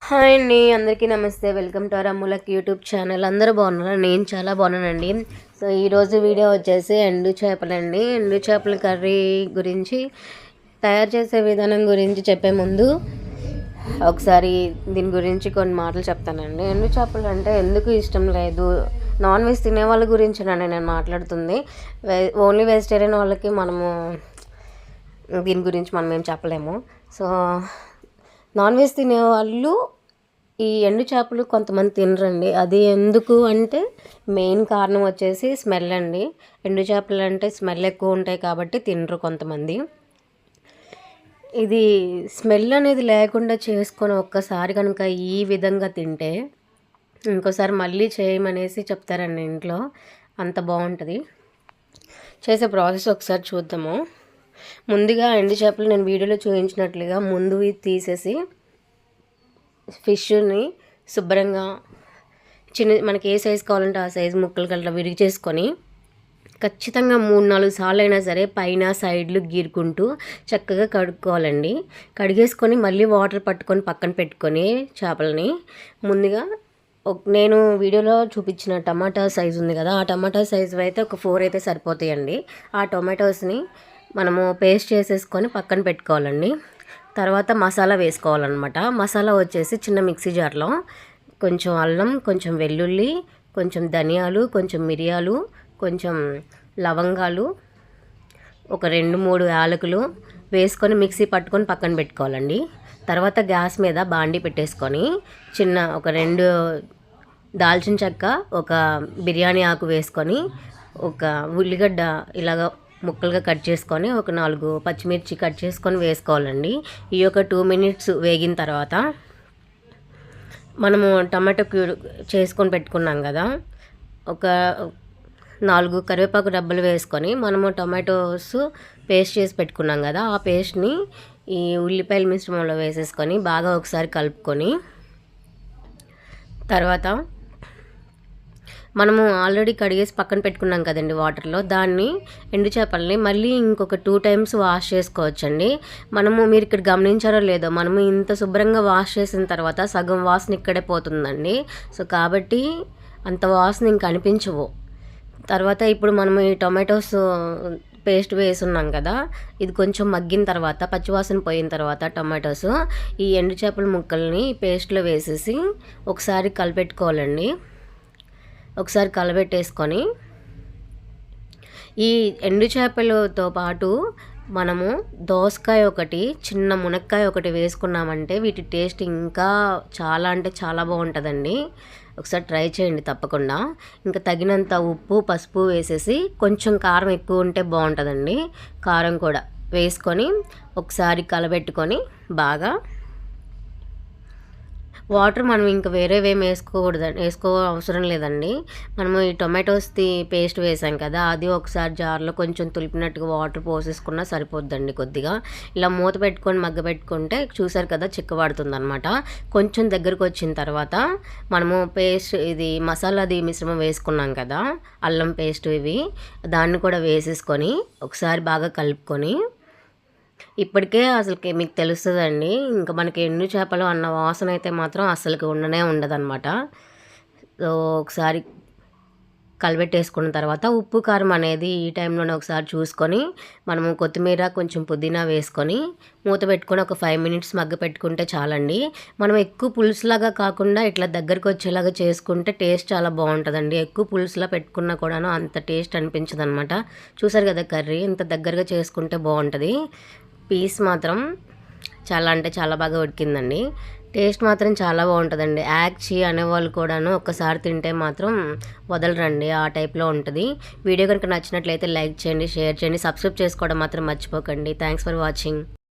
Hi అండి, అందరికీ నమస్తే. Welcome to our Ammulak YouTube channel. అందరూ బాగున్నారా? నేను చాలా బాగున్నానండి. సో ఈరోజు వీడియో వచ్చేసి ఎండు చేపలండి. ఎండు చేపల కర్రీ గురించి, తయారు చేసే విధానం గురించి చెప్పే ముందు ఒకసారి దీని గురించి కొన్ని మాటలు చెప్తానండి. ఎండు చేపలు అంటే ఎందుకు ఇష్టం లేదు, నాన్ వెజ్ తినే వాళ్ళ గురించి నేను మాట్లాడుతుంది. ఓన్లీ వెజిటేరియన్ వాళ్ళకి మనము దీని గురించి మనం ఏం చెప్పలేము. సో నాన్ వెజ్ తినేవాళ్ళు ఈ ఎండు చేపలు కొంతమంది తినరండి. అది ఎందుకు అంటే మెయిన్ కారణం వచ్చేసి స్మెల్ అండి. ఎండు చేపలు అంటే స్మెల్ ఎక్కువ ఉంటాయి కాబట్టి తినరు కొంతమంది. ఇది స్మెల్ అనేది లేకుండా చేసుకొని ఒక్కసారి కనుక ఈ విధంగా తింటే ఇంకోసారి మళ్ళీ చేయమనేసి చెప్తారండి ఇంట్లో. అంత బాగుంటుంది. చేసే ప్రాసెస్ ఒకసారి చూద్దాము. ముందుగా ఎండు చేపలు నేను వీడియోలో చూపించినట్లుగా ముందు తీసేసి ఫిష్ని శుభ్రంగా మనకి ఏ సైజు కావాలంటే ఆ సైజు ముక్కలు కల్లా విరిగి చేసుకొని ఖచ్చితంగా 3-4 సార్లు అయినా సరే పైన సైడ్లు గీరుకుంటూ చక్కగా కడుక్కోవాలండి. కడిగేసుకొని మళ్ళీ వాటర్ పట్టుకొని పక్కన పెట్టుకొని చేపలని ముందుగా నేను వీడియోలో చూపించిన టమాటా సైజు ఉంది కదా, ఆ టమాటా సైజు అయితే ఒక 4 అయితే సరిపోతాయండి. ఆ టొమాటోస్ని మనము పేస్ట్ చేసేసుకొని పక్కన పెట్టుకోవాలండి. తర్వాత మసాలా వేసుకోవాలన్నమాట. మసాలా వచ్చేసి చిన్న మిక్సీ జార్లో కొంచెం అల్లం, కొంచెం వెల్లుల్లి, కొంచెం ధనియాలు, కొంచెం మిరియాలు, కొంచెం లవంగాలు, ఒక 2-3 యాలకులు వేసుకొని మిక్సీ పట్టుకొని పక్కన పెట్టుకోవాలండి. తర్వాత గ్యాస్ మీద బాండి పెట్టేసుకొని ఒక 2 దాల్చిన చెక్క, ఒక బిర్యానీ ఆకు వేసుకొని ఒక ఉల్లిగడ్డ ఇలాగ ముక్కలుగా కట్ చేసుకొని ఒక 4 పచ్చిమిర్చి కట్ చేసుకొని వేసుకోవాలండి. ఈ ఒక 2 మినిట్స్ వేగిన తర్వాత మనము టమాటో క్యూర్ చేసుకొని పెట్టుకున్నాం కదా, ఒక 4 కరివేపాకు డబ్బలు వేసుకొని మనము టమాటోస్ పేస్ట్ చేసి పెట్టుకున్నాం కదా, ఆ పేస్ట్ని ఈ ఉల్లిపాయల మిశ్రమంలో వేసేసుకొని బాగా ఒకసారి కలుపుకొని తర్వాత మనము ఆల్రెడీ కడిగేసి పక్కన పెట్టుకున్నాం కదండి వాటర్లో, దాన్ని ఎండు చేపల్ని మళ్ళీ ఇంకొక 2 టైమ్స్ వాష్ చేసుకోవచ్చండి. మీరు ఇక్కడ గమనించారో లేదో, మనము ఇంత శుభ్రంగా వాష్ చేసిన తర్వాత సగం వాసన ఇక్కడే పోతుందండి. సో కాబట్టి అంత వాసన ఇంక అనిపించవు. తర్వాత ఇప్పుడు మనము ఈ టొమాటోస్ పేస్ట్ వేసున్నాం కదా, ఇది కొంచెం మగ్గిన తర్వాత పచ్చివాసన పోయిన తర్వాత టొమాటోస్ ఈ ఎండు చేపల ముక్కల్ని పేస్ట్లో వేసేసి ఒకసారి కలిపెట్టుకోవాలండి. ఒకసారి కలబెట్టేసుకొని ఈ ఎండు చేపలతో పాటు మనము దోసకాయ ఒకటి, చిన్న మునక్కాయ ఒకటి వేసుకున్నామంటే వీటి టేస్ట్ ఇంకా చాలా అంటే చాలా బాగుంటుందండి. ఒకసారి ట్రై చేయండి తప్పకుండా. ఇంకా తగినంత ఉప్పు, పసుపు వేసేసి కొంచెం కారం ఎక్కువ ఉంటే బాగుంటుందండి. కారం కూడా వేసుకొని ఒకసారి కలబెట్టుకొని బాగా వాటర్ మనం ఇంకా వేరేవేం వేసుకో అవసరం లేదండి. మనము ఈ టొమాటోస్ది పేస్ట్ వేసాం కదా, అది ఒకసారి జార్లో కొంచెం తులిపినట్టుగా వాటర్ పోసేసుకున్నా సరిపోద్దండి. కొద్దిగా ఇలా మూత పెట్టుకొని మగ్గ పెట్టుకుంటే చూసారు కదా చిక్కబడుతుంది అనమాట. కొంచెం దగ్గరకు వచ్చిన తర్వాత మనము ఇది మసాలాది మిశ్రమం వేసుకున్నాం కదా, అల్లం పేస్ట్ దాన్ని కూడా వేసేసుకొని ఒకసారి బాగా కలుపుకొని ఇప్పటికే అసలుకి మీకు తెలుస్తుందండి, ఇంకా మనకి ఎండు చేపలు అన్న వాసన అయితే మాత్రం అసలుకి ఉండదన్నమాట. సో ఒకసారి కలిపెట్టేసుకున్న తర్వాత ఉప్పు కారం అనేది ఈ టైంలోనే ఒకసారి చూసుకొని మనము కొత్తిమీర, కొంచెం పుదీనా వేసుకొని మూత పెట్టుకొని ఒక 5 మినిట్స్ మగ్గ పెట్టుకుంటే చాలండి. మనం ఎక్కువ పులుసులాగా కాకుండా ఇట్లా దగ్గరికి వచ్చేలాగా చేసుకుంటే టేస్ట్ చాలా బాగుంటుందండి. ఎక్కువ పులుసులా పెట్టుకున్నా కూడాను అంత టేస్ట్ అనిపించదు అనమాట. చూసారు కదా కర్రీ, ఇంత దగ్గరగా చేసుకుంటే బాగుంటుంది. పీస్ మాత్రం చాలా అంటే చాలా బాగా ఉడికిందండి. టేస్ట్ మాత్రం చాలా బాగుంటుందండి. యాక్చి అనేవాళ్ళు కూడాను ఒక్కసారి తింటే మాత్రం వదలరండి, ఆ టైప్లో ఉంటుంది. వీడియో కనుక నచ్చినట్లయితే లైక్ చేయండి, షేర్ చేయండి, సబ్స్క్రైబ్ చేసుకోవడం మాత్రం మర్చిపోకండి. Thanks for watching.